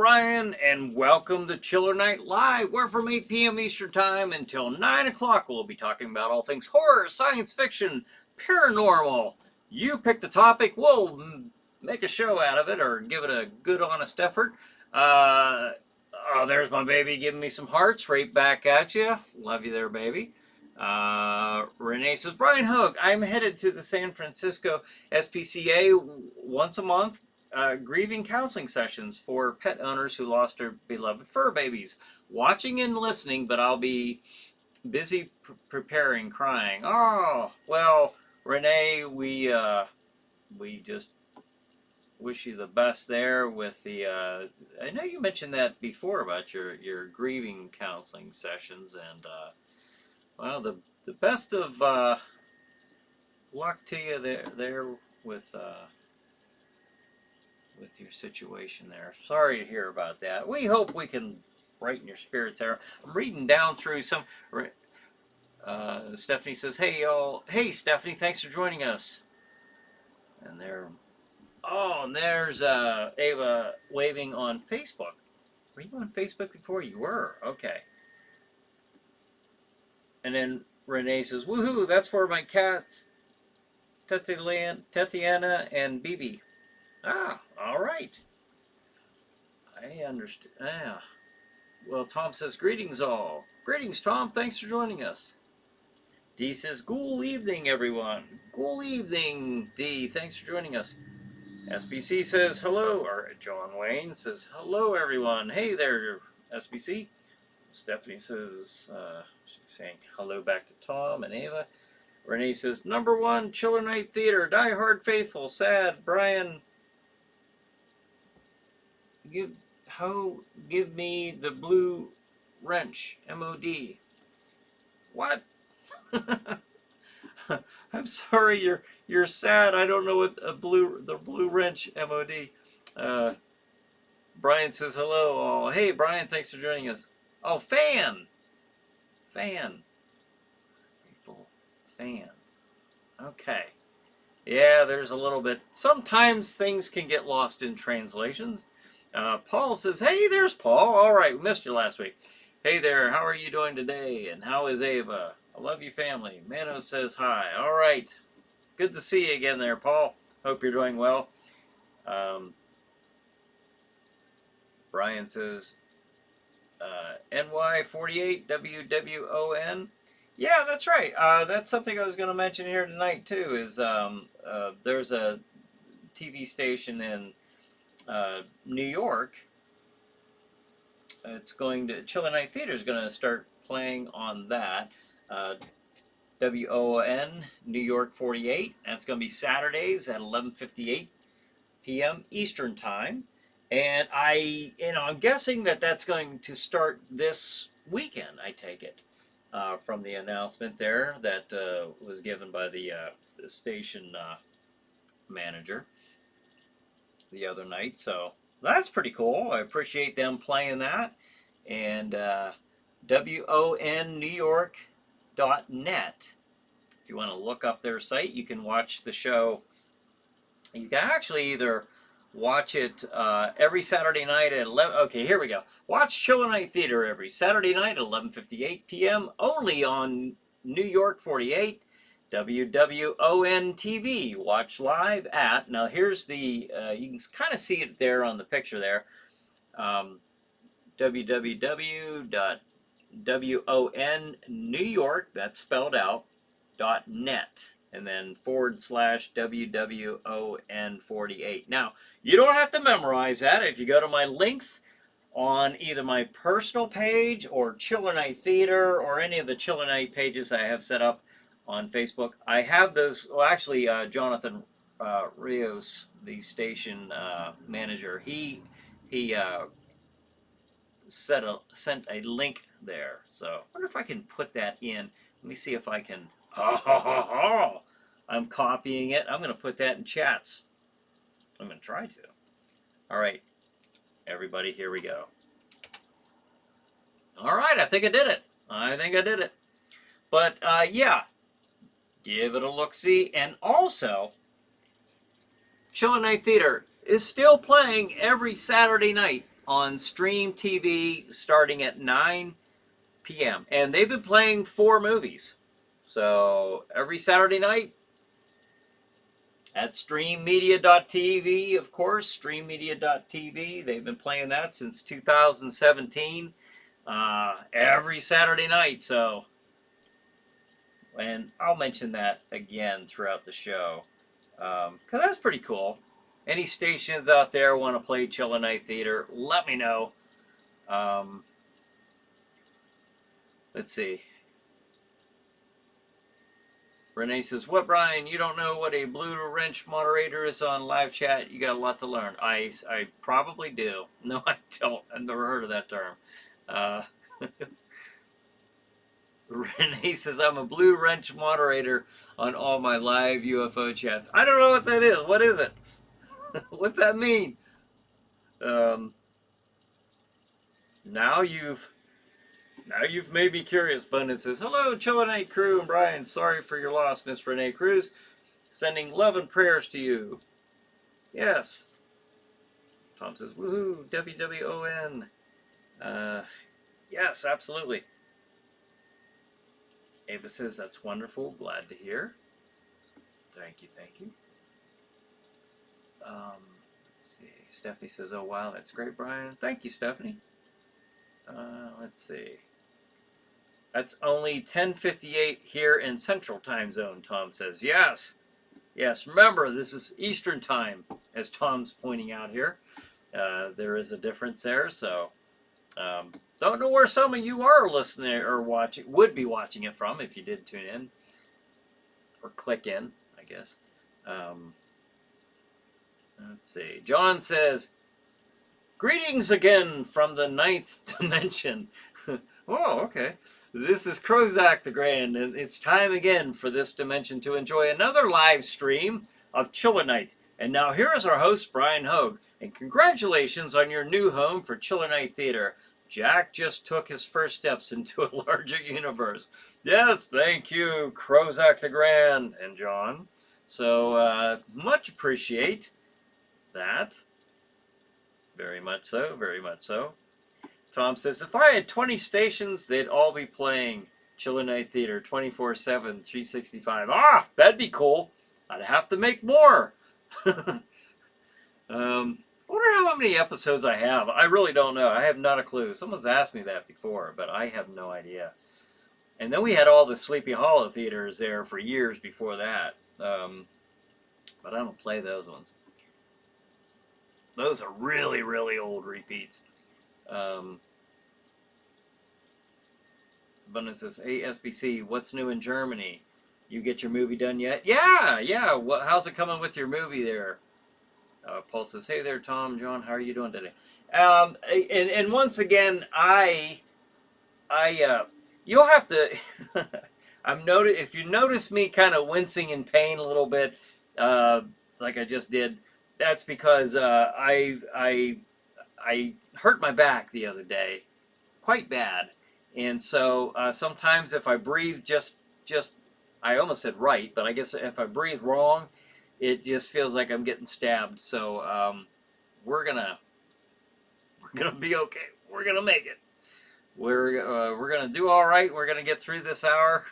Bryan, and welcome to Chiller Night Live, where from 8 p.m. Eastern Time until 9 o'clock we'll be talking about all things horror, science fiction, paranormal. You pick the topic, we'll make a show out of it or give it a good, honest effort. Oh, there's my baby giving me some hearts right back at you. Love you there, baby. Renee says, Bryan Hogue, I'm headed to the San Francisco SPCA once a month. Grieving counseling sessions for pet owners who lost their beloved fur babies. Watching and listening, but I'll be busy preparing, crying. Oh, well, Renee, we just wish you the best there with the, I know you mentioned that before about your grieving counseling sessions, and, well, the best of luck to you there with your situation there. Sorry to hear about that. We hope we can brighten your spirits there. I'm reading down through some. Stephanie says, "Hey y'all, hey Stephanie, thanks for joining us." And there's Ava waving on Facebook. Were you on Facebook before? You were, okay. And then Renee says, "Woohoo! That's for my cats, Tatiana and Bibi." Ah, all right. I understand. Ah. Well, Tom says, greetings all. Greetings, Tom. Thanks for joining us. Dee says, good evening, everyone. Good evening, Dee. Thanks for joining us. SBC says, hello. Or John Wayne says, hello, everyone. Hey there, SBC. Stephanie says, she's saying hello back to Tom and Ava. Renee says, #1, Chiller Night Theater, Die Hard Faithful, sad, Bryan... Give me the blue wrench, MOD. What? I'm sorry, you're sad. I don't know what the blue wrench, MOD. Bryan says hello all. Hey Bryan, thanks for joining us. Oh, fan. Faithful fan. Okay. Yeah, there's a little bit. Sometimes things can get lost in translations. Paul says, hey, there's Paul. All right, we missed you last week. Hey there, how are you doing today? And how is Ava? I love you, family. Mano says hi. All right. Good to see you again there, Paul. Hope you're doing well. Bryan says, NY48 WWON. Yeah, that's right. That's something I was going to mention here tonight, too, is there's a TV station in New York. It's going to Chiller Night Theater is going to start playing on that. WON New York 48. That's going to be Saturdays at 11:58 p.m. Eastern Time, and I'm guessing that that's going to start this weekend. I take it from the announcement there that was given by the station manager the other night, so that's pretty cool. I appreciate them playing that. And WONNewYork.net. If you want to look up their site, you can watch the show. You can actually either watch it every Saturday night at 11. Okay, here we go. Watch Chiller Night Theater every Saturday night at 11:58 p.m. only on New York 48. WWON TV. Watch live at, now here's the, you can kind of see it there on the picture there, www.WONNewYork, that's spelled out, .net, and then / WWON48. Now, you don't have to memorize that. If you go to my links on either my personal page or Chiller Night Theater or any of the Chiller Night pages I have set up on Facebook, I have those. Well, actually, Jonathan Rios, the station manager, he sent a link there. So I wonder if I can put that in. Let me see if I can. I'm copying it. I'm going to put that in chats. I'm going to try to. All right, everybody, here we go. All right, I think I did it. But yeah. Give it a look-see. And also, Chiller Night Theater is still playing every Saturday night on Stream TV starting at 9 p.m. And they've been playing 4 movies. So every Saturday night at streammedia.tv, of course, streammedia.tv. They've been playing that since 2017, every Saturday night. So, and I'll mention that again throughout the show, because that's pretty cool. Any stations out there want to play Chiller Night Theater, let me know. Let's see. Renee says, what, Brian? You don't know what a blue wrench moderator is on live chat? You got a lot to learn. I probably do. No, I don't. I've never heard of that term. Renee says, I'm a blue wrench moderator on all my live UFO chats. I don't know what that is. What is it? What's that mean? Now you've made me curious. Bundin says, hello, Chiller Night crew and Brian. Sorry for your loss, Miss Renee Cruz. Sending love and prayers to you. Yes. Tom says, woohoo, WWON. Yes, absolutely. Ava says, that's wonderful. Glad to hear. Thank you, thank you. Let's see. Stephanie says, oh, wow, that's great, Brian. Thank you, Stephanie. Let's see. That's only 10:58 here in Central Time Zone, Tom says. Yes. Yes, remember, this is Eastern Time, as Tom's pointing out here. There is a difference there, so don't know where some of you are listening or watching, would be watching it from if you did tune in or click in, I guess. Let's see. John says, greetings again from the 9th dimension. Oh, okay. This is Krozak the Grand, and it's time again for this dimension to enjoy another live stream of Chiller Night. And now here is our host, Bryan Hogue, and congratulations on your new home for Chiller Night Theater. Jack just took his first steps into a larger universe. Yes, thank you, Krozak the Grand and John. So, much appreciate that. Very much so, very much so. Tom says, if I had 20 stations, they'd all be playing Chiller Night Theater 24/7, 365. Ah, that'd be cool. I'd have to make more. I wonder how many episodes I have. I really don't know. I have not a clue. Someone's asked me that before, but I have no idea. And then we had all the Sleepy Hollow theaters there for years before that. But I don't play those ones. Those are really, really old repeats. Abundance says, hey, SBC, what's new in Germany? You get your movie done yet? Yeah. How's it coming with your movie there? Paul says, hey there, Tom, John, how are you doing today? And once again, you'll have to, if you notice me kind of wincing in pain a little bit, like I just did, that's because I hurt my back the other day, quite bad, and so sometimes if I breathe just I almost said right, but I guess if I breathe wrong, it just feels like I'm getting stabbed. So we're gonna be okay. We're gonna make it. We're gonna do all right. We're gonna get through this hour.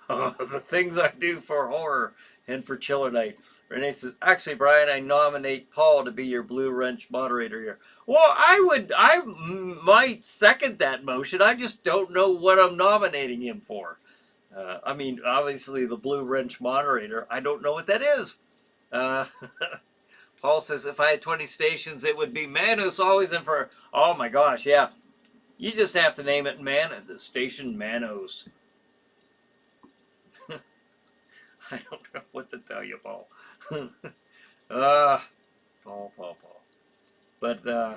Oh, the things I do for horror and for Chiller Night. Renee says, actually, Brian, I nominate Paul to be your Blue Wrench moderator here. Well, I might second that motion. I just don't know what I'm nominating him for. I mean, obviously, the Blue Wrench moderator, I don't know what that is. Paul says, if I had 20 stations, it would be Manos always in for, oh my gosh, yeah. You just have to name it the station Manos. I don't know what to tell you, Paul. Paul. But, all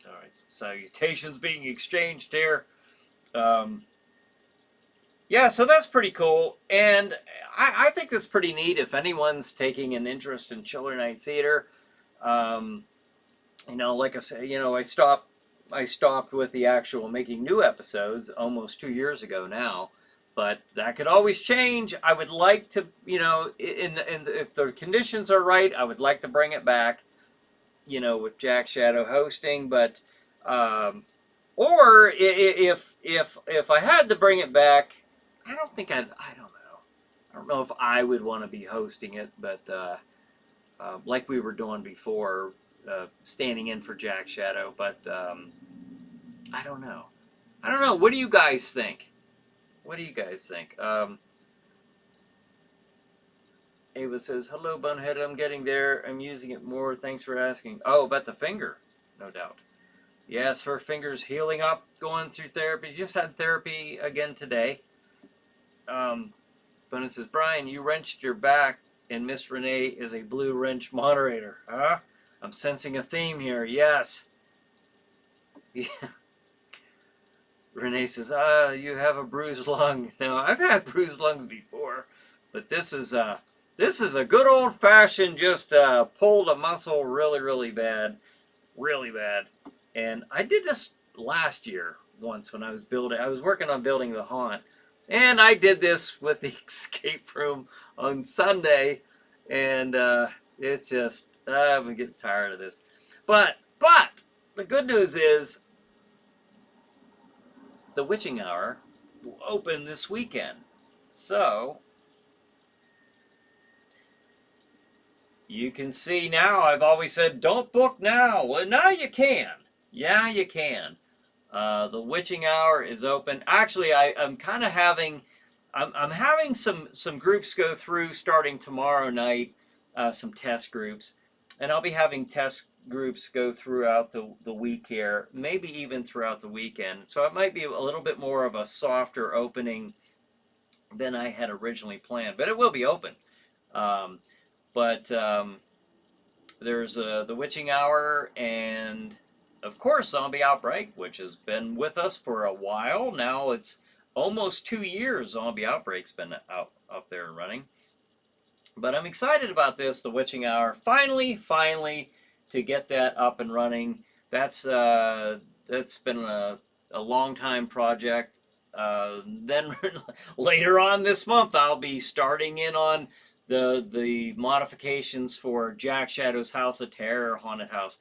right, so salutations being exchanged here. Yeah, so that's pretty cool. And I think that's pretty neat if anyone's taking an interest in Chiller Night Theater. Like I said, I stopped with the actual making new episodes almost 2 years ago now. But that could always change. I would like to, if the conditions are right, I would like to bring it back, with Jack Shadow hosting. But, or if I had to bring it back, I don't know. I don't know if I would want to be hosting it, but like we were doing before, standing in for Jack Shadow. But I don't know. What do you guys think? Ava says, hello, Bunhead. I'm getting there. I'm using it more. Thanks for asking. Oh, about the finger, no doubt. Yes, her finger's healing up, going through therapy. Just had therapy again today. Bunny says, Brian, you wrenched your back, and Miss Renee is a blue wrench moderator. Huh? I'm sensing a theme here. Yes. Yeah. Renee says, you have a bruised lung. No, I've had bruised lungs before, but this is a good old-fashioned just pulled a muscle really, really bad. Really bad. And I did this last year once when I was working on building the haunt. And I did this with the escape room on Sunday. And it's just, I'm getting tired of this. But the good news is the Witching Hour will open this weekend. So you can see now, I've always said, don't book now. Well, now you can. Yeah, you can. The Witching Hour is open. Actually, I'm kind of having, I'm having some groups go through starting tomorrow night, some test groups. And I'll be having test groups go throughout the week here, maybe even throughout the weekend. So it might be a little bit more of a softer opening than I had originally planned. But it will be open. There's the Witching Hour and, of course, Zombie Outbreak, which has been with us for a while. Now it's almost 2 years Zombie Outbreak's been out up there and running. But I'm excited about this, the Witching Hour. Finally, to get that up and running. That's been a long time project. Then later on this month, I'll be starting in on the modifications for Jack Shadow's House of Terror haunted house.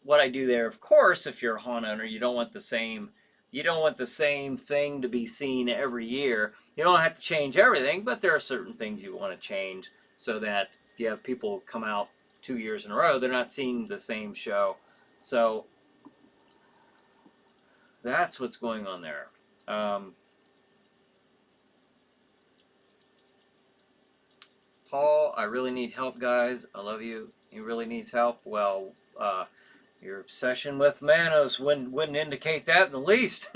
What I do there, of course, if you're a haunt owner, you don't want the same thing to be seen every year. You don't have to change everything, but there are certain things you want to change so that if you have people come out 2 years in a row, they're not seeing the same show. So that's what's going on there. Paul, I really need help, guys. I love you. He really needs help. Well, your obsession with Manos wouldn't indicate that in the least.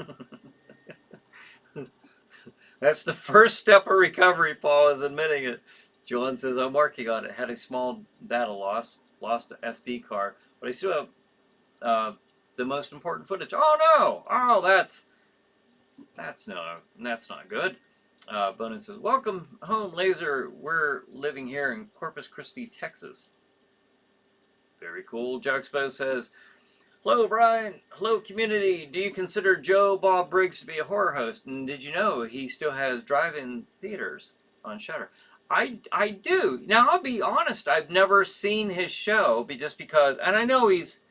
That's the first step of recovery, Paul, is admitting it. John says, I'm working on it. Had a small data loss, lost an SD card, but I still have the most important footage. Oh no! Oh, that's not good. Bonin says, welcome home, Laser. We're living here in Corpus Christi, Texas. Very cool. Juxpo says, hello, Brian. Hello, community. Do you consider Joe Bob Briggs to be a horror host? And did you know he still has drive-in theaters on Shudder? I do. Now, I'll be honest. I've never seen his show, just because, and I know he's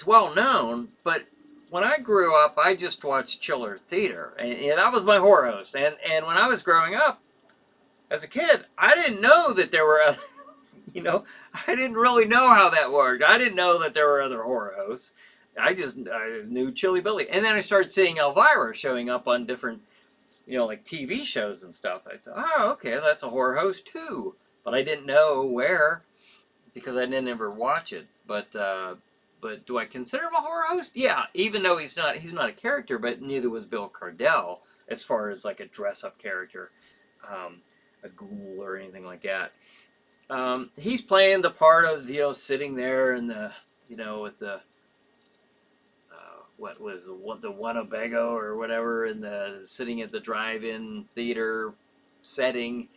well known, but when I grew up, I just watched Chiller Theater, and that was my horror host. And when I was growing up, as a kid, I didn't know that there were other, I didn't really know how that worked. I didn't know that there were other horror hosts. I knew Chilly Billy. And then I started seeing Elvira showing up on different, like TV shows and stuff. I thought, oh, okay, that's a horror host too. But I didn't know where, because I didn't ever watch it. But do I consider him a horror host? Yeah, even though he's not a character, but neither was Bill Cardell as far as like a dress-up character, a ghoul or anything like that. He's playing the part of, sitting there in the, with the, what was the Winnebago or whatever, and sitting at the drive-in theater setting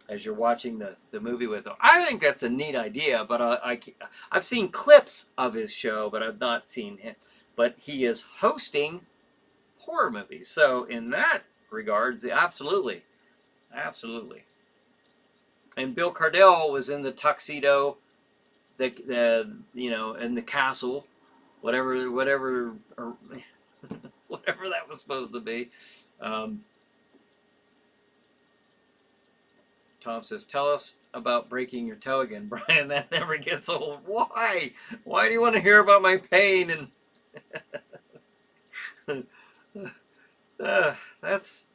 as you're watching the movie with him. I think that's a neat idea, but I've seen clips of his show, but I've not seen him. But he is hosting horror movies. So in that regards, absolutely, absolutely. And Bill Cardell was in the tuxedo, the you know, in the castle, whatever, or whatever that was supposed to be. Um, Tom says, "Tell us about breaking your toe again, Brian. That never gets old. Why? Why do you want to hear about my pain?" And that's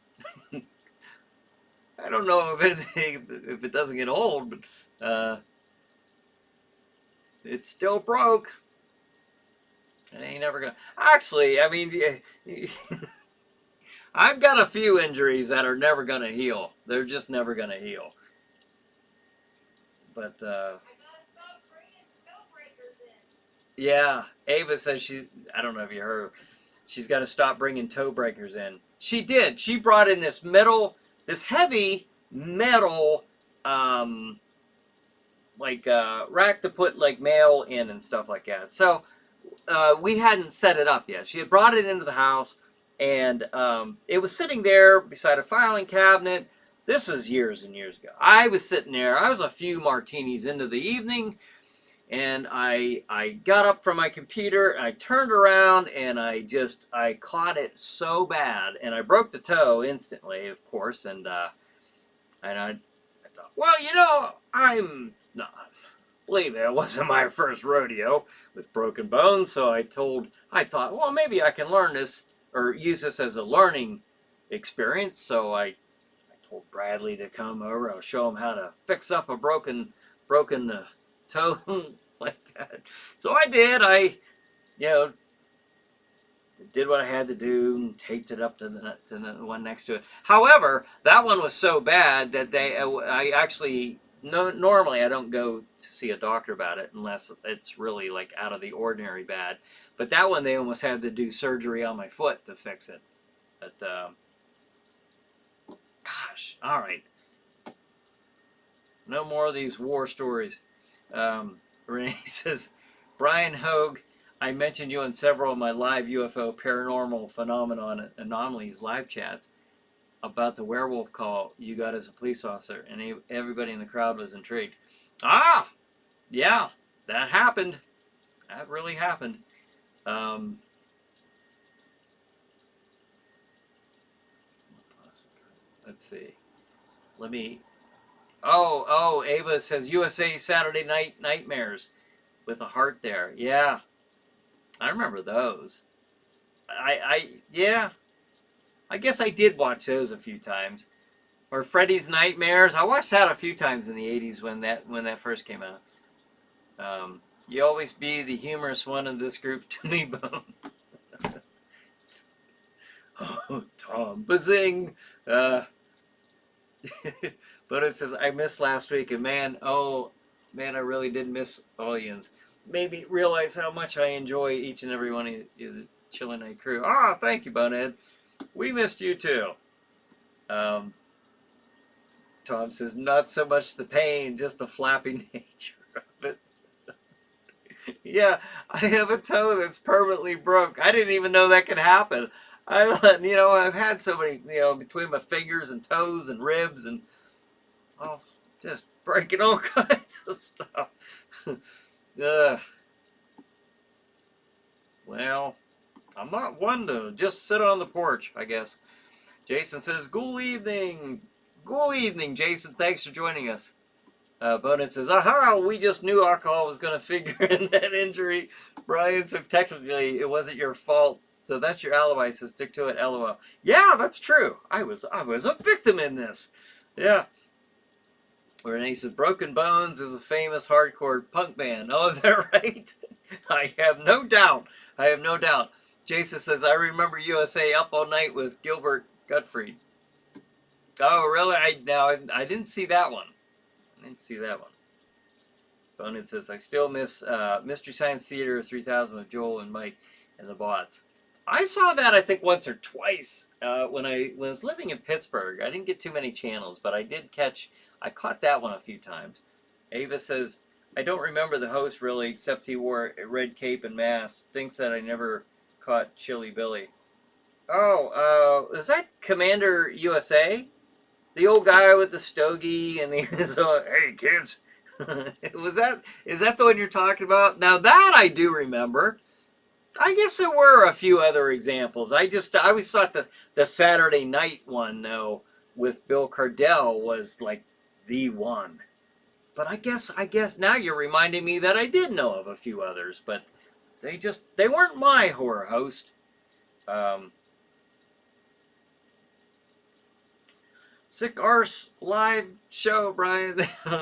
I don't know if it doesn't get old, but it's still broke. It ain't never gonna. Actually, I mean, I've got a few injuries that are never gonna heal. They're just never gonna heal. But yeah, Ava says she's. I don't know if you heard. She's got to stop bringing toe breakers in. She did. She brought in this metal, this heavy metal, like rack to put like mail in and stuff like that. So we hadn't set it up yet. She had brought it into the house, and it was sitting there beside a filing cabinet. This is years and years ago. I was sitting there. I was a few martinis into the evening, and I got up from my computer, I turned around, and I caught it so bad, and I broke the toe instantly, of course, and I thought, well, you know, I'm not, believe me, it wasn't my first rodeo with broken bones, so I thought, well, maybe I can learn this, or use this as a learning experience, so I told Bradley to come over. I'll show him how to fix up a broken toe like that. So I did. I, you know, did what I had to do and taped it up to the one next to it. However, that one was so bad that I actually, normally I don't go to see a doctor about it unless it's really like out of the ordinary bad. But that one, they almost had to do surgery on my foot to fix it. But gosh, all right. No more of these war stories. Renee says, Bryan Hogue, I mentioned you in several of my live UFO paranormal phenomenon anomalies live chats about the werewolf call you got as a police officer, and everybody in the crowd was intrigued. Ah, yeah, that happened. That really happened. Let's see. Let me. Oh, Ava says USA Saturday Night Nightmares with a heart there. Yeah, I remember those. Yeah, I guess I did watch those a few times. Or Freddy's Nightmares. I watched that a few times in the 80s when that first came out. You always be the humorous one in this group to me, Bone. Oh, Tom Bazing. But it says, I missed last week, and man, I really did miss Aliens. Made me realize how much I enjoy each and every one of the Chilling Night crew. Ah, thank you, Bonehead. We missed you too. Tom says, not so much the pain, just the flappy nature of it. Yeah, I have a toe that's permanently broke. I didn't even know that could happen. I've had so many, between my fingers and toes and ribs and just breaking all kinds of stuff. Well, I'm not one to just sit on the porch, I guess. Jason says, "Ghoul evening, Jason. Thanks for joining us." Bonin says, "Aha! We just knew alcohol was going to figure in that injury, Brian. So technically, it wasn't your fault. So that's your alibi. So stick to it. LOL." Yeah, that's true. I was a victim in this. Yeah. Renee says, Broken Bones is a famous hardcore punk band. Oh, is that right? I have no doubt. Jason says, I remember USA Up All Night with Gilbert Gottfried. Oh, really? I didn't see that one. Bonin says, I still miss Mystery Science Theater 3000 with Joel and Mike and the Bots. I saw that, I think, once or twice when I was living in Pittsburgh. I didn't get too many channels, but I caught that one a few times. Ava says, I don't remember the host really, except he wore a red cape and mask. Thinks that I never caught Chilly Billy. Oh, is that Commander USA? The old guy with the stogie, and he was "Hey kids," is that the one you're talking about? Now that I do remember. I guess there were a few other examples. I always thought the Saturday night one though with Bill Cardell was like the one. But I guess now you're reminding me that I did know of a few others, but they weren't my horror host. Um, Sick Arse live show, Brian.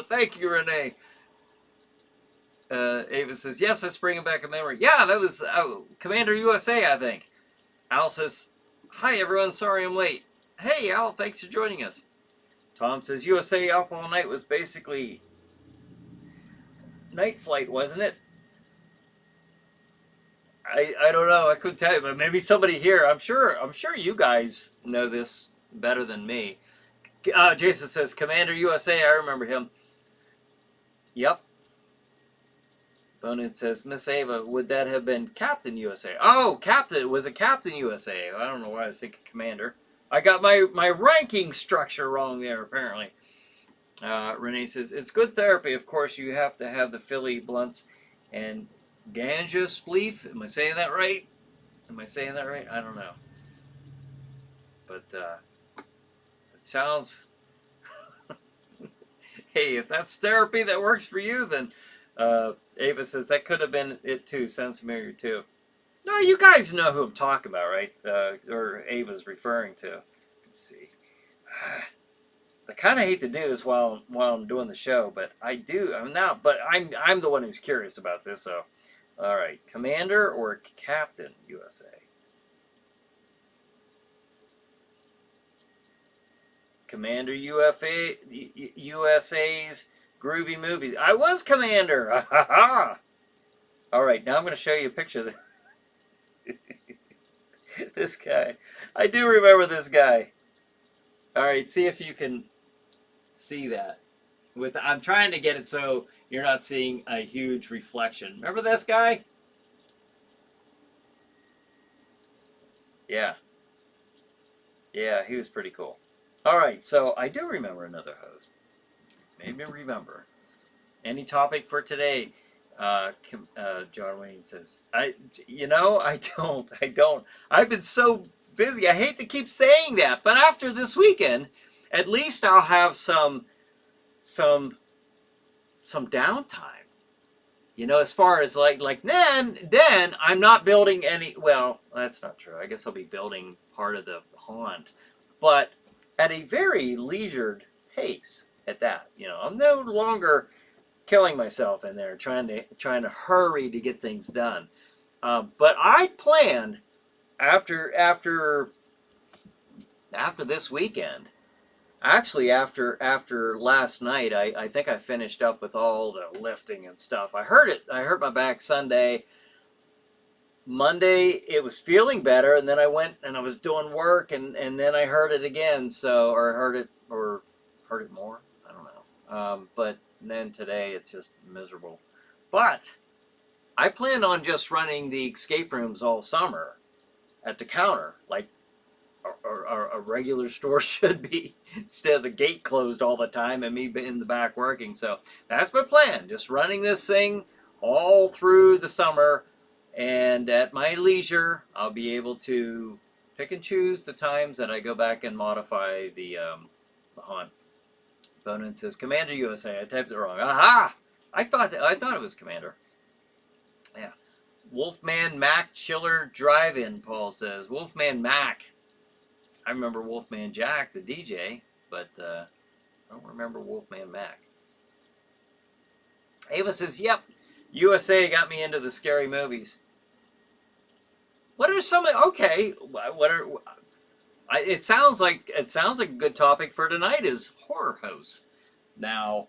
Thank you, Renee. Ava says, yes, that's bringing back a memory. Yeah, that was Commander USA, I think. Al says, hi, everyone. Sorry I'm late. Hey, Al, thanks for joining us. Tom says, USA Up All Night was basically Night Flight, wasn't it? I don't know. I couldn't tell you, but maybe somebody here. I'm sure you guys know this better than me. Jason says, Commander USA. I remember him. Yep. Bonin says, Miss Ava, would that have been Captain USA? Oh, Captain. It was a Captain USA. I don't know why I was thinking Commander. I got my ranking structure wrong there, apparently. Renee says, it's good therapy. Of course, you have to have the Philly blunts and ganja spleef. Am I saying that right? I don't know. But it sounds... Hey, if that's therapy that works for you, then... Ava says, that could have been it too. Sounds familiar too. No, you guys know who I'm talking about, right? Or Ava's referring to. Let's see. I kind of hate to do this while I'm doing the show, but I do. I'm the one who's curious about this. So, all right, Commander or Captain USA? Commander USA's groovy movie. I was Commander. All right, now I'm going to show you a picture of this guy. I do remember this guy. All right, see if you can see that. I'm trying to get it so you're not seeing a huge reflection. Remember this guy? Yeah. Yeah, he was pretty cool. All right, so I do remember another host. Made me remember. Any topic for today? John Wayne says, I don't. I've been so busy. I hate to keep saying that, but after this weekend, at least I'll have some downtime. As far as like then I'm not building any. Well, that's not true. I guess I'll be building part of the haunt, but at a very leisured pace. At that, I'm no longer killing myself in there trying to hurry to get things done. But I planned after this weekend. Actually, after last night, I think I finished up with all the lifting and stuff. I hurt my back Sunday. Monday, it was feeling better, and then I went and I was doing work, and then I hurt it again. Or hurt it more. I don't know. But then today, it's just miserable. But I plan on just running the escape rooms all summer at the counter, like a regular store should be, instead of the gate closed all the time and me in the back working. So that's my plan, just running this thing all through the summer, and at my leisure I'll be able to pick and choose the times that I go back and modify the haunt. Bonin says, Commander USA. I typed it wrong. Aha! I thought it was Commander. Yeah. Wolfman Mac Chiller Drive-In, Paul says. Wolfman Mac. I remember Wolfman Jack, the DJ, but I don't remember Wolfman Mac. Ava says, yep, USA got me into the scary movies. What are some... Okay, it sounds like a good topic for tonight is horror hosts. Now,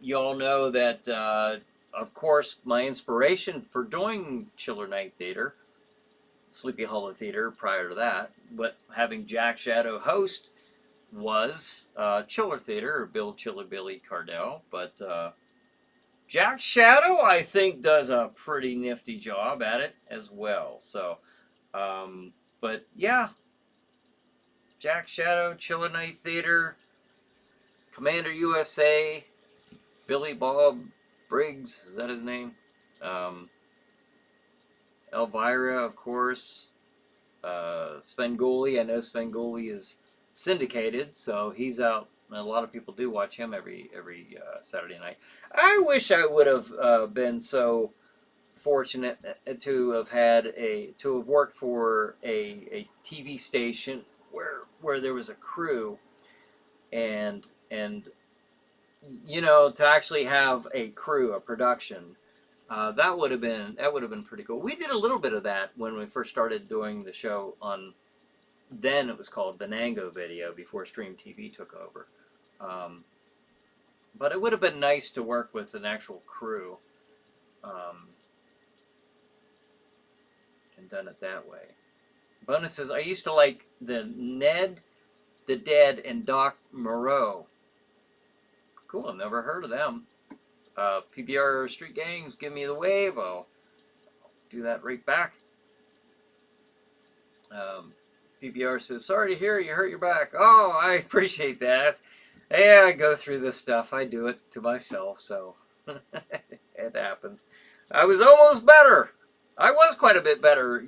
you all know that, of course, my inspiration for doing Chiller Night Theater, Sleepy Hollow Theater prior to that, but having Jack Shadow host was Chiller Theater, or Bill Chiller Billy Cardell. But Jack Shadow, I think, does a pretty nifty job at it as well. So But yeah, Jack Shadow, Chiller Night Theater, Commander USA, Billy Bob Briggs, is that his name? Elvira, of course. Svengoolie, I know Svengoolie is syndicated, so he's out. And a lot of people do watch him every Saturday night. I wish I would have been so fortunate to have worked for a TV station where there was a crew and to actually have a crew, a production. That would have been pretty cool. We did a little bit of that when we first started doing the show on. Then it was called Venango Video before Stream TV took over. But it would have been nice to work with an actual crew and done it that way. Bonus says, I used to like the Ned, the Dead, and Doc Moreau. Cool, I've never heard of them. PBR Street Gangs, give me the wave. I'll do that right back. PBR says, sorry to hear you hurt your back. Oh, I appreciate that. Yeah, I go through this stuff. I do it to myself, so it happens. I was almost better. I was quite a bit better,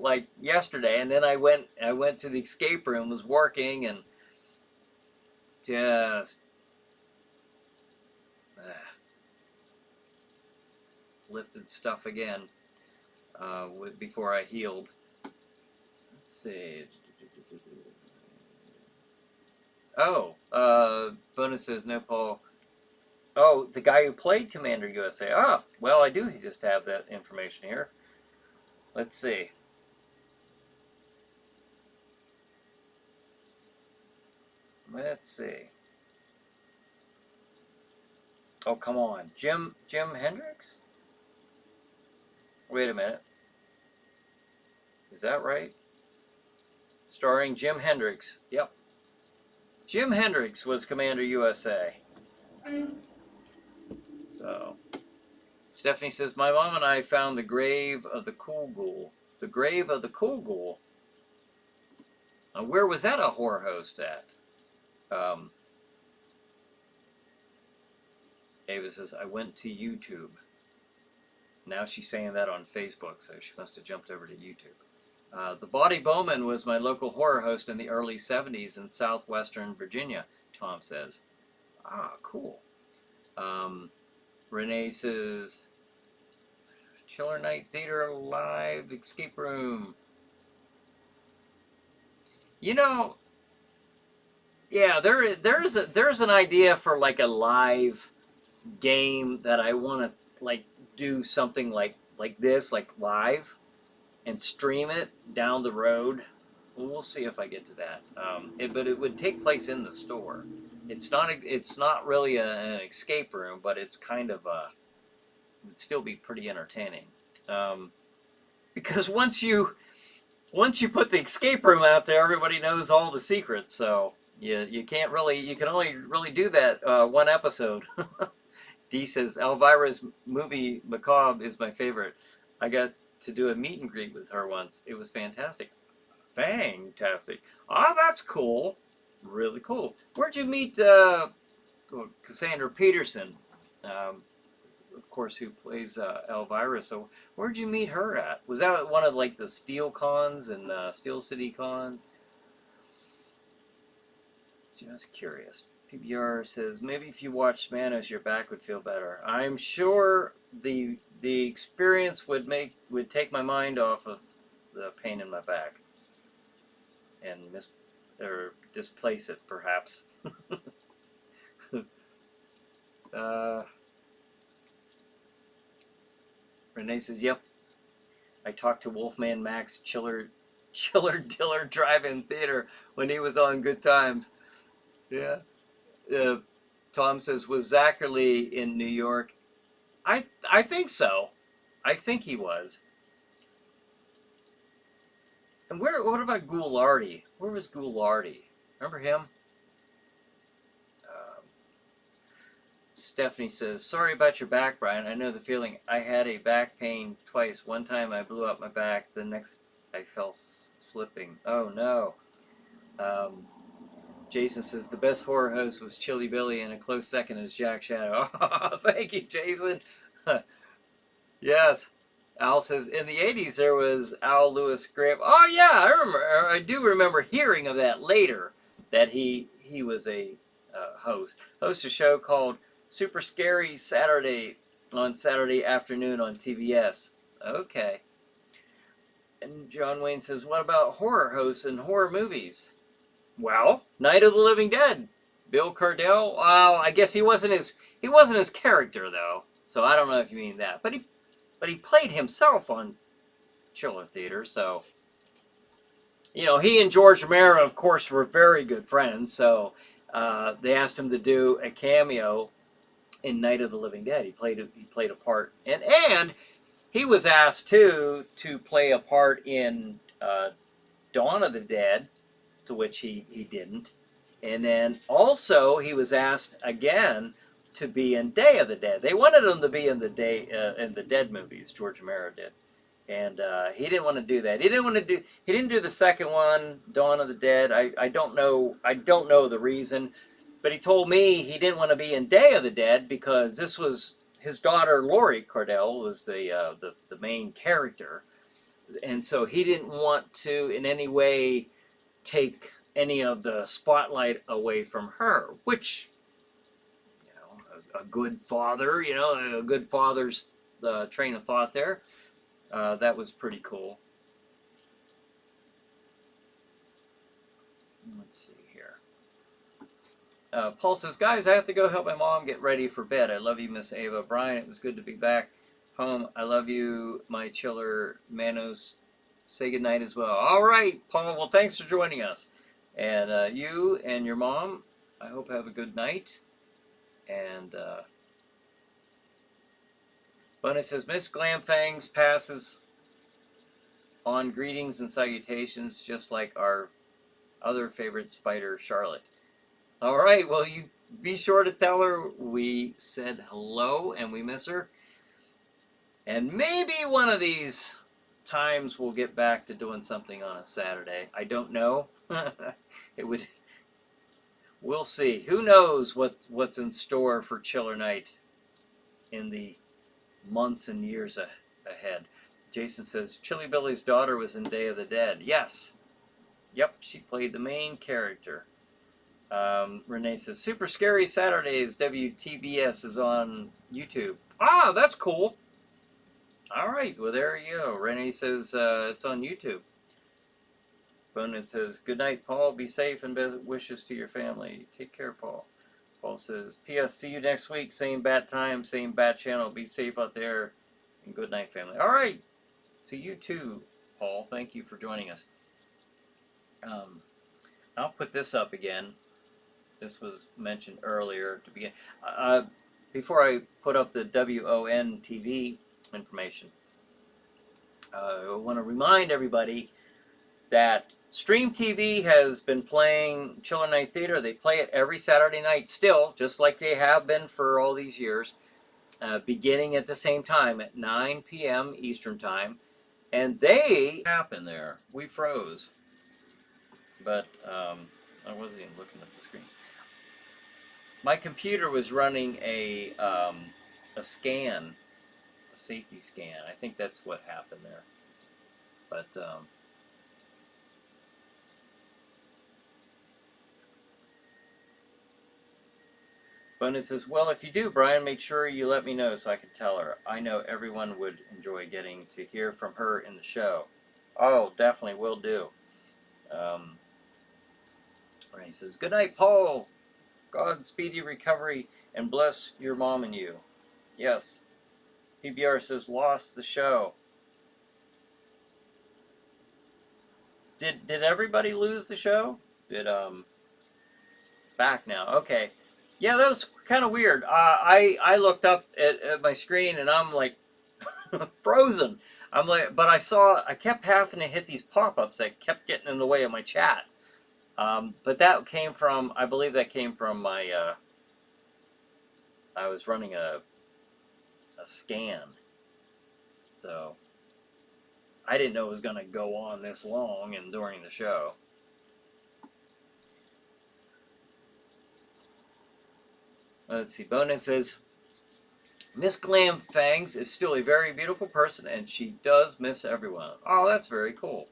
like yesterday. And then I went to the escape room, was working, and just lifted stuff again before I healed. Let's see. Oh, Bonus says no, Paul. Oh, the guy who played Commander USA. Ah, well, I do just have that information here. Let's see. Let's see. Oh, come on. Jim Hendricks? Wait a minute. Is that right? Starring Jim Hendricks. Yep. Jim Hendricks was Commander USA. So, Stephanie says, my mom and I found the grave of the Cool Ghoul. The grave of the Cool Ghoul? Where was that a horror host at? Ava says, I went to YouTube. Now she's saying that on Facebook, so she must have jumped over to YouTube. The Body Bowman was my local horror host in the early 70s in southwestern Virginia, Tom says. Ah, cool. Renee says, Chiller Night Theater Live Escape Room. Yeah, there's an idea for like a live game that I want to like do something like this, like live, and stream it down the road. Well, we'll see if I get to that. But it would take place in the store. It's not really an escape room, but it's kind of would still be pretty entertaining. Because once you put the escape room out there, everybody knows all the secrets. So you can only really do that one episode. D says, Elvira's movie Macabre is my favorite. I got to do a meet and greet with her once. It was fantastic. Fantastic. Ah, that's cool. Really cool. Where'd you meet Cassandra Peterson? Of course, who plays Elvira. So where'd you meet her at? Was that at one of like the Steel Cons and Steel City Con? Just curious. PBR says, maybe if you watched Manos, your back would feel better. I'm sure the experience would take my mind off of the pain in my back and displace it, perhaps. Renee says, yep. I talked to Wolfman Max Chiller Diller Drive-In Theater when he was on Good Times. Yeah. Tom says, was Zachary in New York? I think so. I think he was. And what about Ghoulardi? Where was Ghoulardi? Remember him? Stephanie says, sorry about your back, Brian. I know the feeling. I had a back pain twice. One time I blew out my back. The next I fell slipping. Oh no. Um, Jason says the best horror host was Chili Billy, and a close second is Jack Shadow. Oh, thank you, Jason. Yes. Al says in the 80s there was Al Lewis Graham. Oh yeah, I remember. I do remember hearing of that later. That he was a host. Host a show called Super Scary Saturday on Saturday afternoon on TBS. Okay. And John Wayne says, what about horror hosts and horror movies? Well, Night of the Living Dead. Bill Cardell. Well, I guess he wasn't his character though. So I don't know if you mean that. But he played himself on Chiller Theater, so you know, he and George Romero, of course, were very good friends. So they asked him to do a cameo in Night of the Living Dead. He played a part, and he was asked too to play a part in Dawn of the Dead, to which he didn't. And then also he was asked again to be in Day of the Dead. They wanted him to be in the Dead movies. George Romero did, and he didn't want to do that. He didn't do the second one, Dawn of the Dead. I don't know the reason, but he told me he didn't want to be in Day of the Dead because this was his daughter Laurie Cardell was the main character, and so he didn't want to in any way take any of the spotlight away from her, which, you know, a good father, you know, a good father's train of thought there. That was pretty cool. Let's see here. Paul says, guys, I have to go help my mom get ready for bed. I love you, Miss Ava. Brian, it was good to be back home. I love you, my chiller Manos. Say goodnight as well. All right, Paul. Well, thanks for joining us. And you and your mom, I hope have a good night. And Bunny says, Miss Glamfangs passes on greetings and salutations just like our other favorite spider, Charlotte. All right, well, you be sure to tell her we said hello and we miss her. And maybe one of these times we'll get back to doing something on a Saturday. I don't know. We'll see. Who knows what's in store for Chiller Night in the months and years ahead. Jason says, Chili Billy's daughter was in Day of the Dead. Yes. Yep, she played the main character. Renee says, Super Scary Saturdays, WTBS is on YouTube. Ah, that's cool. All right, well, there you go. Renee says it's on YouTube. Bonin says, good night, Paul. Be safe and best wishes to your family. Take care, Paul. Paul says, P.S. See you next week. Same bat time, same bat channel. Be safe out there. And good night, family. All right. To you too, Paul. Thank you for joining us. I'll put this up again. This was mentioned earlier to begin. Before I put up the WON TV information, I want to remind everybody that Stream TV has been playing Chiller Night Theater. They play it every Saturday night still, just like they have been for all these years, beginning at the same time at 9 p.m. Eastern Time. And they happened there. We froze. But I wasn't even looking at the screen. My computer was running a scan, a safety scan. I think that's what happened there. But Bonnet says, well, if you do, Brian, make sure you let me know so I can tell her. I know everyone would enjoy getting to hear from her in the show. Oh, definitely will do. He says, good night, Paul. God speedy recovery and bless your mom and you. Yes. PBR says, lost the show. Did everybody lose the show? Back now. Okay. Yeah, that was kind of weird. I looked up at my screen and I'm like frozen. I'm like, but I kept having to hit these pop-ups that kept getting in the way of my chat. But that came from, I believe that came from my, I was running a scan. So, I didn't know it was going to go on this long and during the show. Let's see. Bonin says, Miss Glam Fangs is still a very beautiful person, and she does miss everyone. Oh, that's very cool.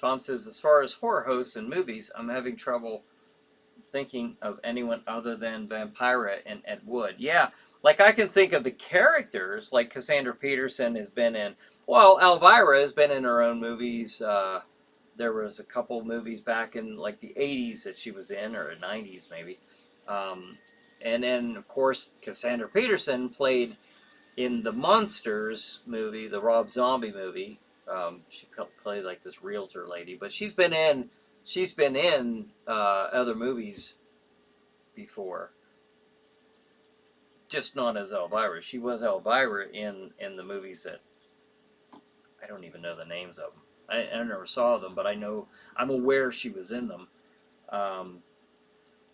Tom says, as far as horror hosts and movies, I'm having trouble thinking of anyone other than Vampira and Ed Wood. Yeah, like I can think of the characters, like Cassandra Peterson has been in, well, Elvira has been in her own movies. There was a couple movies back in like the 80s that she was in, or 90s maybe. And then, of course, Cassandra Peterson played in the Monsters movie, the Rob Zombie movie. She played like this realtor lady, but she's been in other movies before, just not as Elvira. She was Elvira in the movies that I don't even know the names of them. I never saw them, but I'm aware she was in them.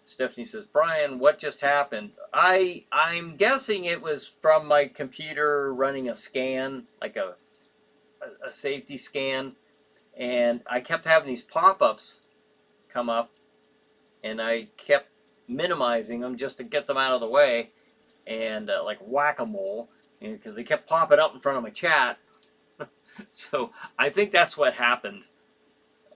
Stephanie says, Brian, what just happened? I'm guessing it was from my computer running a scan, like a safety scan, and I kept having these pop-ups come up, and I kept minimizing them just to get them out of the way, and like whack-a-mole, because they kept popping up in front of my chat. So I think that's what happened.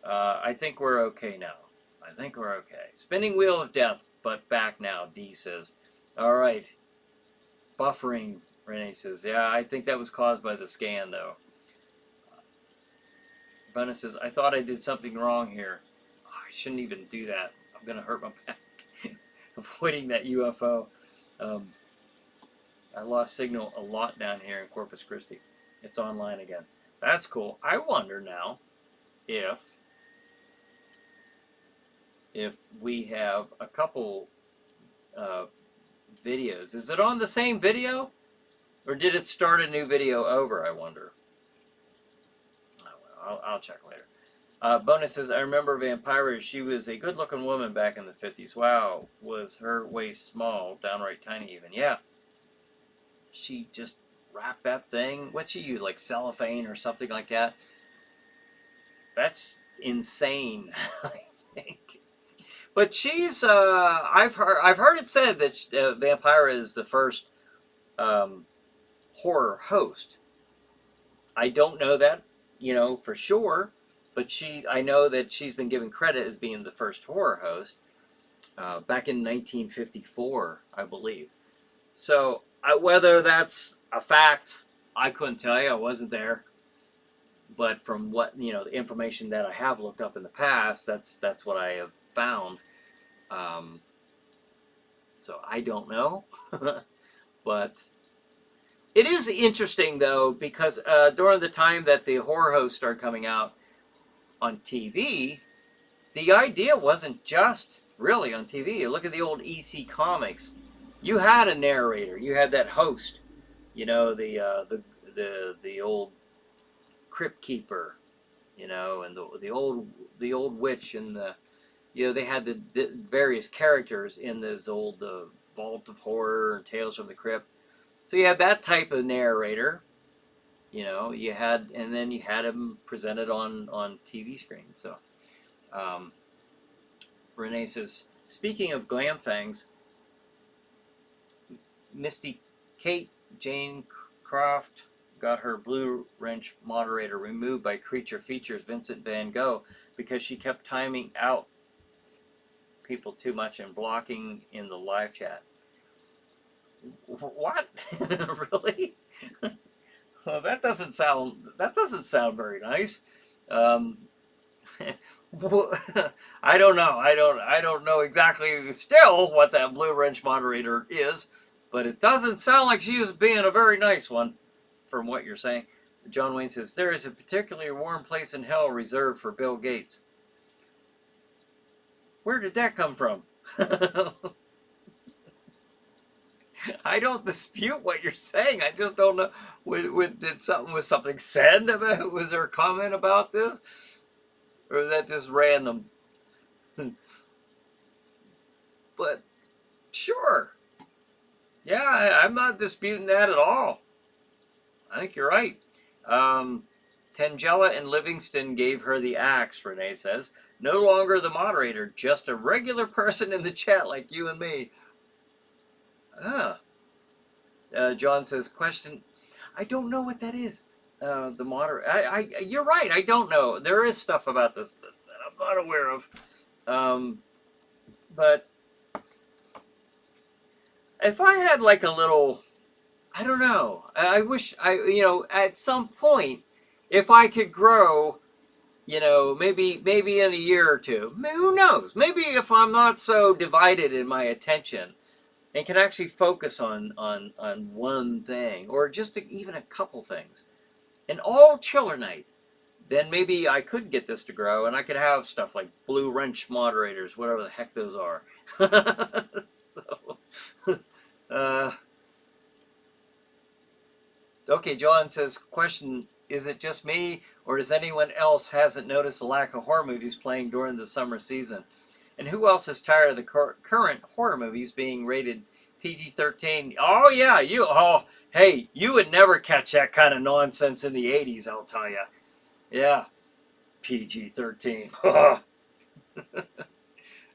I think we're okay now. I think we're okay. Spinning Wheel of Death, but back now, D says. All right. Buffering, Renee says. Yeah, I think that was caused by the scan, though. Bunna says, I thought I did something wrong here. Oh, I shouldn't even do that. I'm going to hurt my back. Avoiding that UFO. I lost signal a lot down here in Corpus Christi. It's online again. That's cool. I wonder now if we have a couple videos. Is it on the same video? Or did it start a new video over, I wonder? Oh, well, I'll check later. Bonus says, I remember Vampira. She was a good-looking woman back in the 50s. Wow, was her waist small, downright tiny even. Yeah. She just wrapped that thing. What'd she use, like cellophane or something like that? That's insane, I think. But she's, I've heard it said that Vampira is the first horror host. I don't know that, for sure, but I know that she's been given credit as being the first horror host back in 1954, I believe. So whether that's a fact, I couldn't tell you. I wasn't there. But from what, the information that I have looked up in the past, that's what I have found. So I don't know. But it is interesting, though, because during the time that the horror hosts started coming out on TV, the idea wasn't just really on TV. Look at the old EC Comics. You had a narrator. You had that host. The old Crypt Keeper, and the old witch, and they had the various characters in this old Vault of Horror and Tales from the Crypt. So you had that type of narrator, you had him presented on TV screen. So Renee says, speaking of glam fangs, Misty Kate Jane Croft got her Blue Wrench moderator removed by Creature Features Vincent Van Gogh because she kept timing out people too much and blocking in the live chat. What? Really? Well, that doesn't sound very nice. I don't know. I don't know exactly still what that Blue Wrench moderator is, but it doesn't sound like she is being a very nice one, from what you're saying. John Wayne says, there is a particularly warm place in hell reserved for Bill Gates. Where did that come from? I don't dispute what you're saying. I just don't know. Was something said about? Was there a comment about this, or is that just random? But sure, yeah, I'm not disputing that at all. I think you're right. Tangella and Livingston gave her the axe, Renee says. No longer the moderator, just a regular person in the chat like you and me. Ah. John says, question, I don't know what that is. The moderator, you're right, I don't know. There is stuff about this that I'm not aware of. But if I had like a little, I don't know. I wish at some point, if I could grow, maybe in a year or two, who knows? Maybe if I'm not so divided in my attention and can actually focus on one thing or just even a couple things, an all chiller night, then maybe I could get this to grow and I could have stuff like blue wrench moderators, whatever the heck those are. Okay, John says, question, is it just me or does anyone else hasn't noticed the lack of horror movies playing during the summer season? And who else is tired of the current horror movies being rated PG-13? Oh, yeah, hey, you would never catch that kind of nonsense in the 80s, I'll tell you. Yeah, PG-13.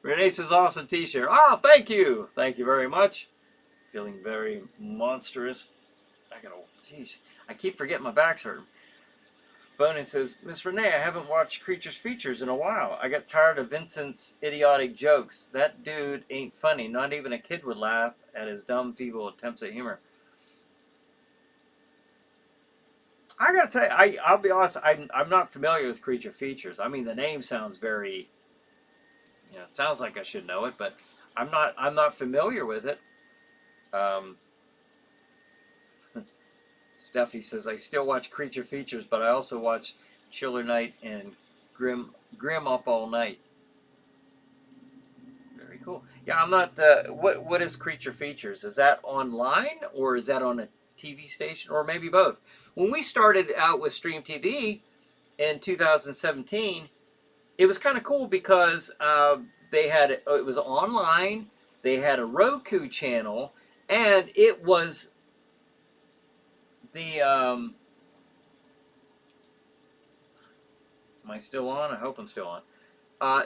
Renee says, awesome t-shirt. Oh, thank you. Thank you very much. Feeling very monstrous. I keep forgetting my back's hurting. Bonin says, Miss Renee, I haven't watched Creatures Features in a while. I got tired of Vincent's idiotic jokes. That dude ain't funny. Not even a kid would laugh at his dumb, feeble attempts at humor. I gotta tell you, I'll be honest, I'm not familiar with Creature Features. I mean, the name sounds very, it sounds like I should know it, but I'm not familiar with it. Steffi says, I still watch Creature Features, but I also watch Chiller Night and Grim Up All Night. Very cool. Yeah, I'm not, what is Creature Features? Is that online or is that on a TV station or maybe both? When we started out with Stream TV in 2017, it was kind of cool because it was online, they had a Roku channel, and it was the, am I still on? I hope I'm still on.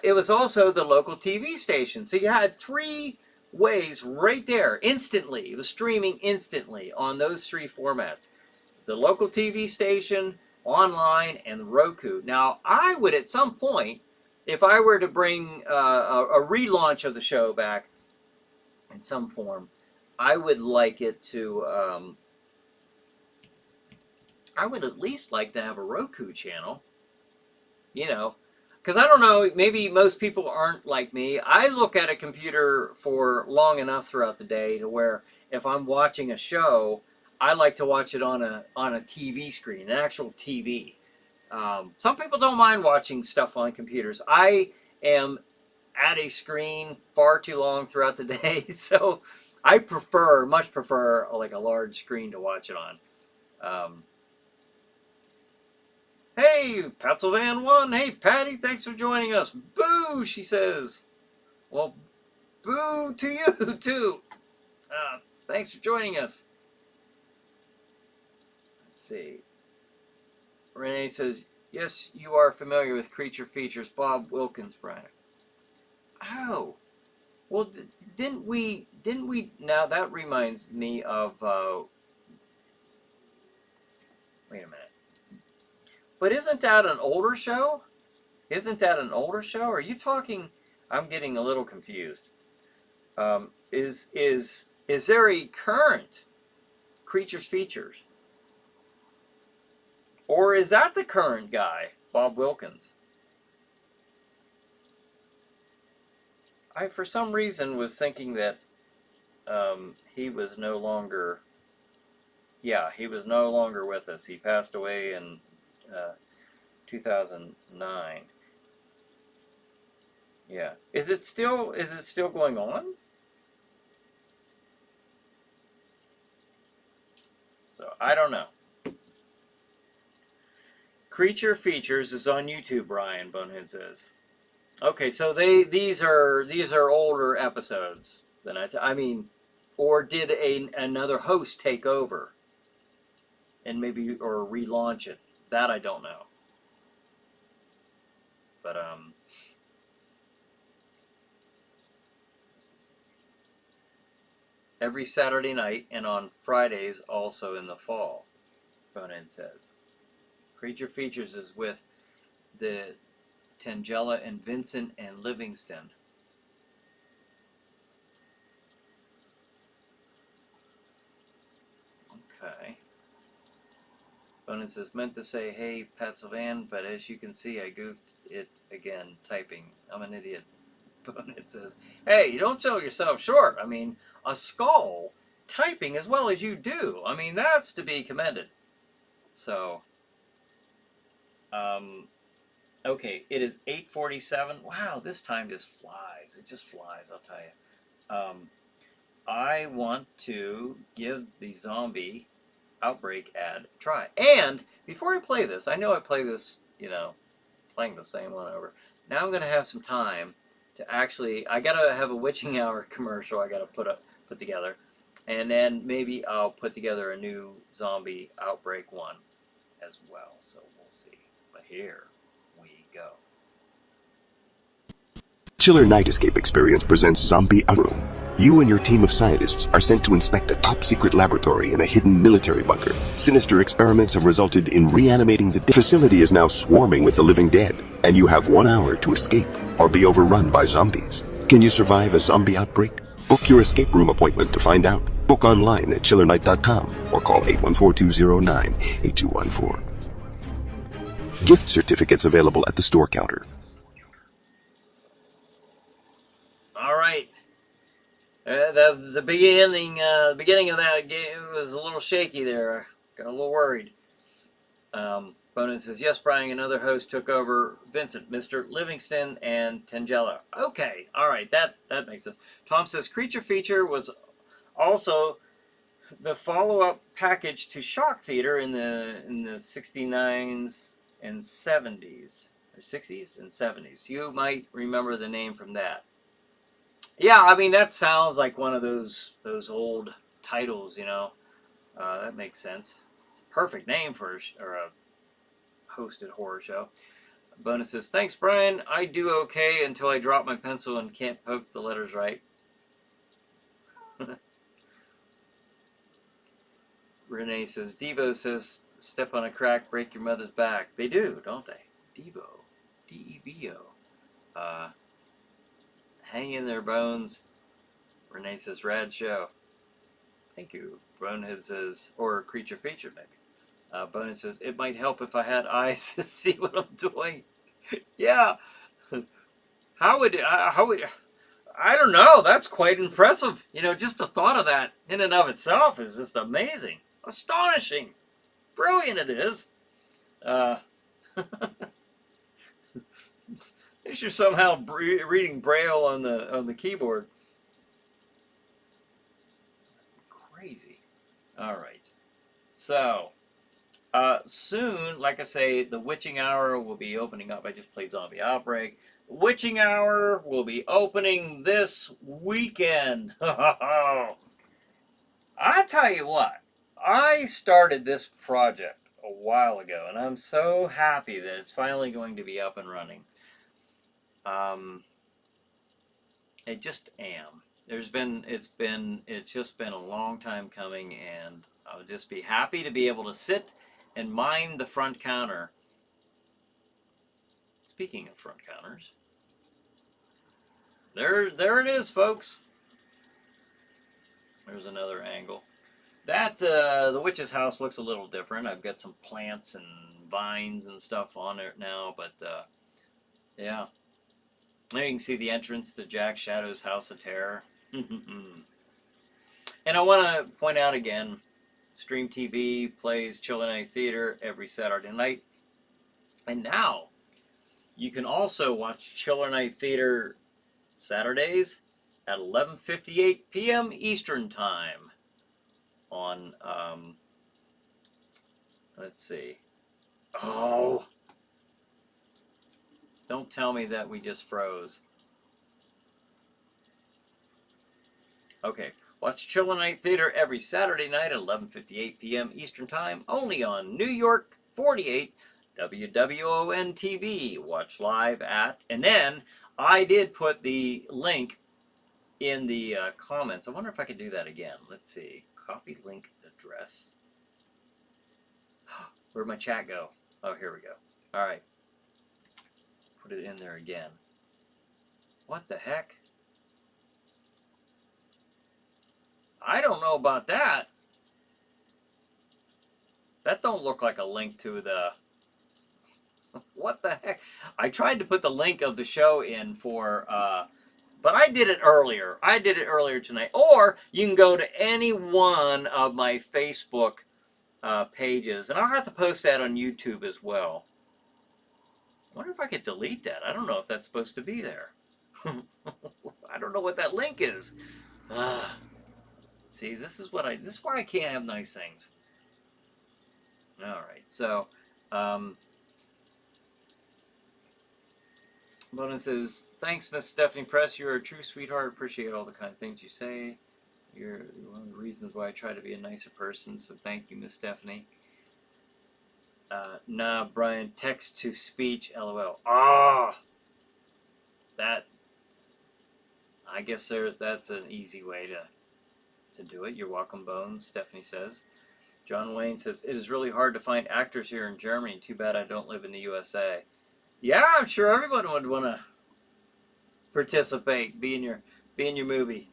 It was also the local TV station. So you had 3 ways right there, instantly. It was streaming instantly on those 3 formats. The local TV station, online, and Roku. Now, I would at some point, if I were to bring a relaunch of the show back in some form, I would like it to, I would at least like to have a Roku channel, because I don't know, maybe most people aren't like me. I look at a computer for long enough throughout the day to where if I'm watching a show, I like to watch it on a TV screen, an actual TV. Some people don't mind watching stuff on computers. I am at a screen far too long throughout the day, so I much prefer like a large screen to watch it on. Hey, Patzelvan1. Hey, Patty, thanks for joining us. Boo, she says. Well, boo to you, too. Thanks for joining us. Let's see. Renee says, yes, you are familiar with Creature Features. Bob Wilkins, Brian. Oh. Well, didn't we, now that reminds me of, wait a minute. But isn't that an older show? Are you talking, I'm getting a little confused. Is there a current Creatures Features? Or is that the current guy, Bob Wilkins? I, for some reason, was thinking that he was no longer, he was no longer with us. He passed away in 2009. Yeah. Is it still going on? So, I don't know. Creature Features is on YouTube, Brian Bonehead says. Okay, so these are older episodes than I mean, or did another host take over and maybe or relaunch it? That I don't know. But, every Saturday night and on Fridays also in the fall, Bonin says. Creature Features is with the Tangella and Vincent and Livingston. Okay. Bonin says, meant to say, hey, Pat Sylvan, but as you can see, I goofed it again typing. I'm an idiot. Bonin says, hey, you don't sell yourself short. I mean, a skull typing as well as you do. I mean, that's to be commended. So, okay, it is 8:47. Wow, this time just flies. It just flies, I'll tell you. I want to give the zombie outbreak ad a try. And before I play this, I know I play this, playing the same one over. Now I'm going to have some time to actually, I got to have a witching hour commercial I got to put together. And then maybe I'll put together a new zombie outbreak one as well. So we'll see. But here we go. Chiller Night Escape Experience presents Zombie Outbreak. You and your team of scientists are sent to inspect a top-secret laboratory in a hidden military bunker. Sinister experiments have resulted in reanimating the facility is now swarming with the living dead, and you have 1 hour to escape or be overrun by zombies. Can you survive a zombie outbreak? Book your escape room appointment to find out. Book online at chillernight.com or call 814-209-8214. Gift certificates available at the store counter. All right. The beginning of that game was a little shaky there. Got a little worried. Bonin says, yes, Brian, another host took over Vincent, Mr. Livingston, and Tangella. Okay, all right, that makes sense. Tom says, Creature Feature was also the follow-up package to Shock Theater in the 69s and 70s. Or 60s and 70s. You might remember the name from that. Yeah, I mean, that sounds like one of those old titles, that makes sense. It's a perfect name for a hosted horror show. Bonus says, thanks, Brian. I do okay until I drop my pencil and can't poke the letters right. Renee says, Devo says, step on a crack, break your mother's back. They do, don't they? Devo. D-E-V-O. Hang in their bones. Renee says, rad show. Thank you. Bonehead says, or Creature Feature, maybe. Bonehead says, it might help if I had eyes to see what I'm doing. Yeah. How would, I don't know. That's quite impressive. Just the thought of that in and of itself is just amazing. Astonishing. Brilliant it is. You're somehow reading Braille on the keyboard. Crazy. All right. So, soon, like I say, the Witching Hour will be opening up. I just played Zombie Outbreak. Witching Hour will be opening this weekend. I tell you what, I started this project a while ago, and I'm so happy that it's finally going to be up and running. I just am. It's just been a long time coming, and I'll just be happy to be able to sit and mind the front counter. Speaking of front counters, there it is, folks. There's another angle. That the witch's house looks a little different. I've got some plants and vines and stuff on it now, but yeah. There you can see the entrance to Jack Shadow's House of Terror. And I want to point out again, Stream TV plays Chiller Night Theater every Saturday night. And now, you can also watch Chiller Night Theater Saturdays at 11:58 p.m. Eastern Time on, let's see. Oh! Don't tell me that we just froze. Okay, watch Chiller Night Theater every Saturday night at 11:58 p.m. Eastern Time, only on New York 48, WWON TV. Watch live at, and then I did put the link in the comments. I wonder if I could do that again. Let's see. Copy link address. Where'd my chat go? Oh, here we go. All right. Put it in there again. What the heck? I don't know about that. That don't look like a link to the... What the heck? I tried to put the link of the show in for... but I did it earlier. I did it earlier tonight. Or you can go to any one of my Facebook pages. And I'll have to post that on YouTube as well. I wonder if I could delete that. I don't know if that's supposed to be there. I don't know what that link is. See, this is why I can't have nice things. All right, so Bonin says, thanks, Miss Stephanie Press. You're a true sweetheart. Appreciate all the kind of things you say. You're one of the reasons why I try to be a nicer person. So thank you, Miss Stephanie. Nah, Brian, text to speech, LOL. That. I guess that's an easy way to do it. You're welcome, Bones. Stephanie says. John Wayne says, it is really hard to find actors here in Germany. Too bad I don't live in the USA. Yeah, I'm sure everyone would want to participate, be in your movie.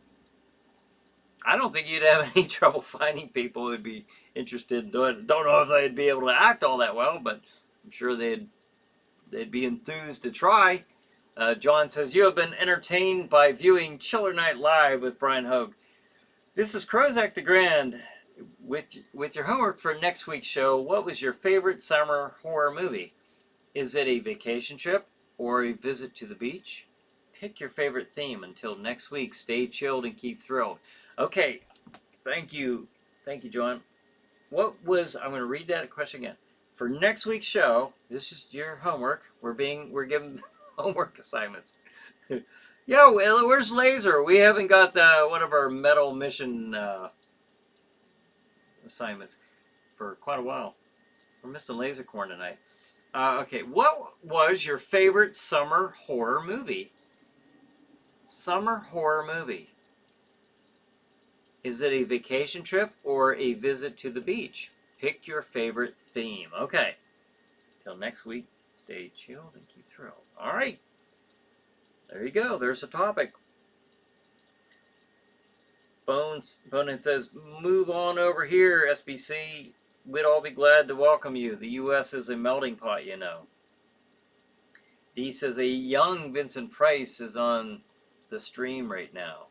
I don't think you'd have any trouble finding people who'd be interested in doing it. Don't know if they'd be able to act all that well, but I'm sure they'd be enthused to try. John says, you have been entertained by viewing Chiller Night Live with Bryan Hogue. This is Crozak the Grand. With your homework for next week's show, what was your favorite summer horror movie? Is it a vacation trip or a visit to the beach? Pick your favorite theme. Until next week, stay chilled and keep thrilled. Okay, thank you, John. I'm going to read that question again. For next week's show, this is your homework. We're given homework assignments. Yeah, well, where's Laser? We haven't got one of our metal mission assignments for quite a while. We're missing Lasercorn tonight. Okay, what was your favorite summer horror movie? Summer horror movie. Is it a vacation trip or a visit to the beach? Pick your favorite theme. Okay. Till next week, stay chilled and keep thrilled. All right. There you go. There's a topic. Bonin says, move on over here, SBC. We'd all be glad to welcome you. The U.S. is a melting pot, you know. D says, a young Vincent Price is on the stream right now.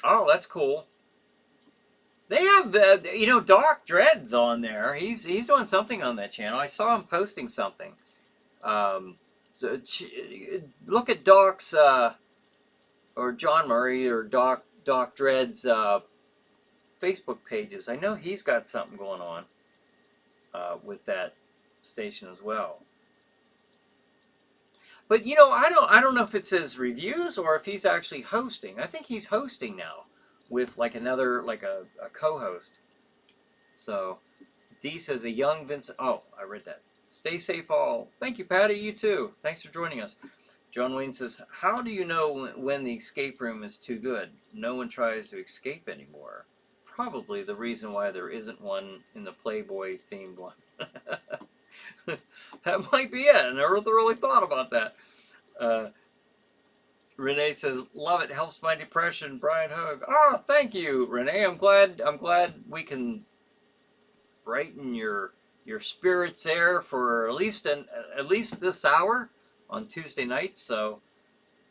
Oh, that's cool. They have, Doc Dredd's on there. He's doing something on that channel. I saw him posting something. So look at Doc's, or John Murray or Doc Dredd's Facebook pages. I know he's got something going on with that station as well. But I don't know if it says reviews or if he's actually hosting. I think he's hosting now with like another a co-host. So D says a young Vincent. Oh, I read that. Stay safe all. Thank you, Patty. You too. Thanks for joining us. John Wayne says, how do you know when the escape room is too good? No one tries to escape anymore. Probably the reason why there isn't one in the Playboy themed one. That might be it. I never really thought about that. Renee says, love it. Helps my depression. Bryan Hogue. Oh, thank you, Renee. I'm glad we can brighten your spirits there for at least this hour on Tuesday nights. So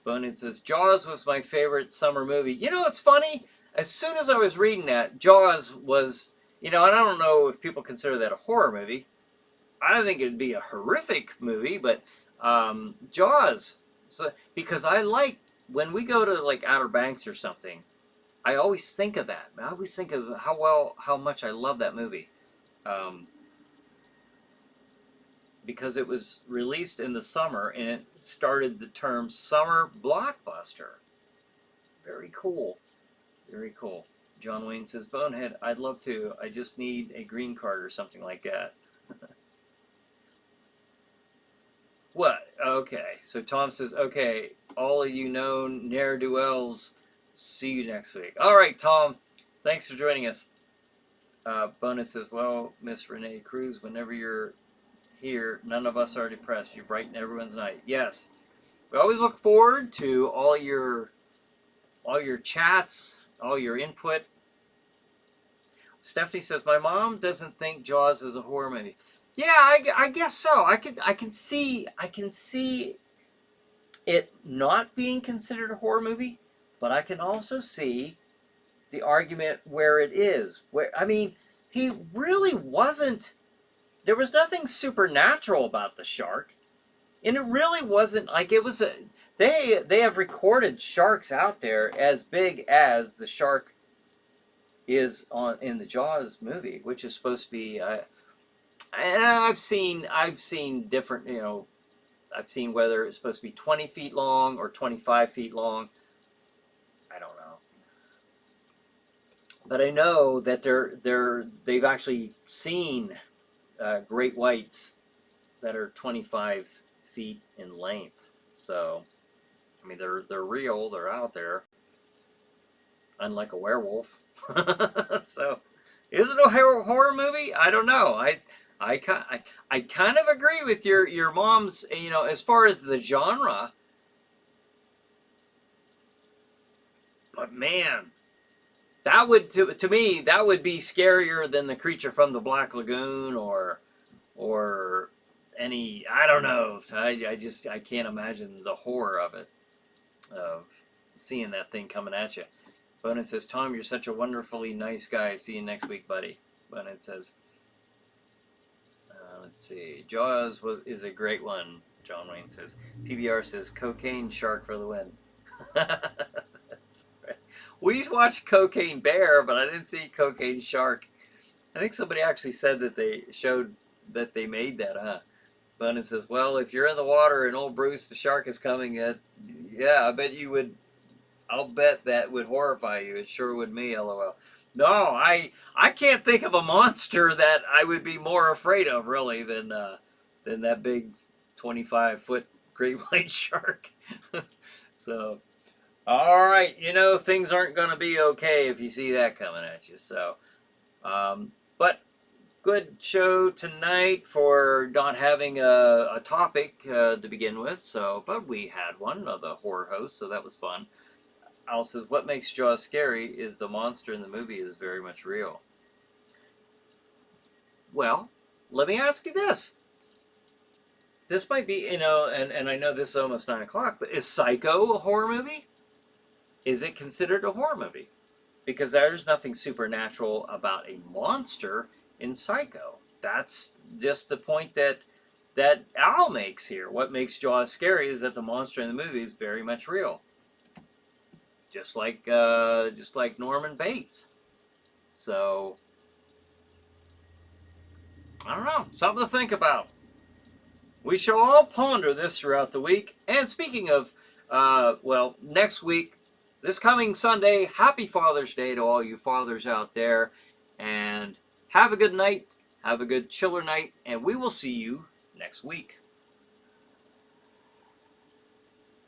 Bonin says, Jaws was my favorite summer movie. It's funny. As soon as I was reading that, Jaws was, and I don't know if people consider that a horror movie. I don't think it'd be a horrific movie, but Jaws. So, because I like, when we go to like Outer Banks or something, I always think of that. I always think of how much I love that movie. Because it was released in the summer and it started the term summer blockbuster. Very cool. Very cool. John Wayne says, Bonehead, I'd love to. I just need a green card or something like that. What? Okay. So Tom says, okay, all of you known ne'er-do-wells, see you next week. All right, Tom. Thanks for joining us. Bonus says, well, Miss Renee Cruz, whenever you're here, none of us are depressed. You brighten everyone's night. Yes. We always look forward to all your chats, all your input. Stephanie says, my mom doesn't think Jaws is a horror movie. Yeah, I guess so. I can see it not being considered a horror movie, but I can also see the argument where it is. Where, I mean, he really wasn't. There was nothing supernatural about the shark, and it really wasn't like it was a. They have recorded sharks out there as big as the shark is in the Jaws movie, which is supposed to be. And I've seen different. I've seen whether it's supposed to be 20 feet long or 25 feet long. I don't know. But I know that they've actually seen great whites that are 25 feet in length. So, I mean, they're real. They're out there. Unlike a werewolf. So, is it a horror movie? I don't know. I kind of agree with your mom's, as far as the genre. But man, that would to me that would be scarier than the creature from the Black Lagoon or any, I don't know. I can't imagine the horror of it, of seeing that thing coming at you. Bonus says, Tom, you're such a wonderfully nice guy. See you next week, buddy. Bonus says, let's see. Jaws is a great one. John Wayne says. PBR says, cocaine shark for the win. We used to watch Cocaine Bear, but I didn't see Cocaine Shark. I think somebody actually said that they showed that they made that, huh? Bonus says, well, if you're in the water and old Bruce the shark is coming, yeah, I bet you would. I'll bet that would horrify you. It sure would me, LOL. No, I can't think of a monster that I would be more afraid of, really, than that big 25-foot great white shark. So, all right, things aren't going to be okay if you see that coming at you. So, but good show tonight for not having a topic to begin with. So, but we had one of the horror hosts, so that was fun. Al says, what makes Jaws scary is the monster in the movie is very much real. Well, let me ask you this. This might be, and I know this is almost 9 o'clock, but is Psycho a horror movie? Is it considered a horror movie? Because there's nothing supernatural about a monster in Psycho. That's just the point that Al makes here. What makes Jaws scary is that the monster in the movie is very much real. Just like Norman Bates. So, I don't know. Something to think about. We shall all ponder this throughout the week. And speaking of, next week, this coming Sunday, happy Father's Day to all you fathers out there. And have a good night. Have a good chiller night. And we will see you next week.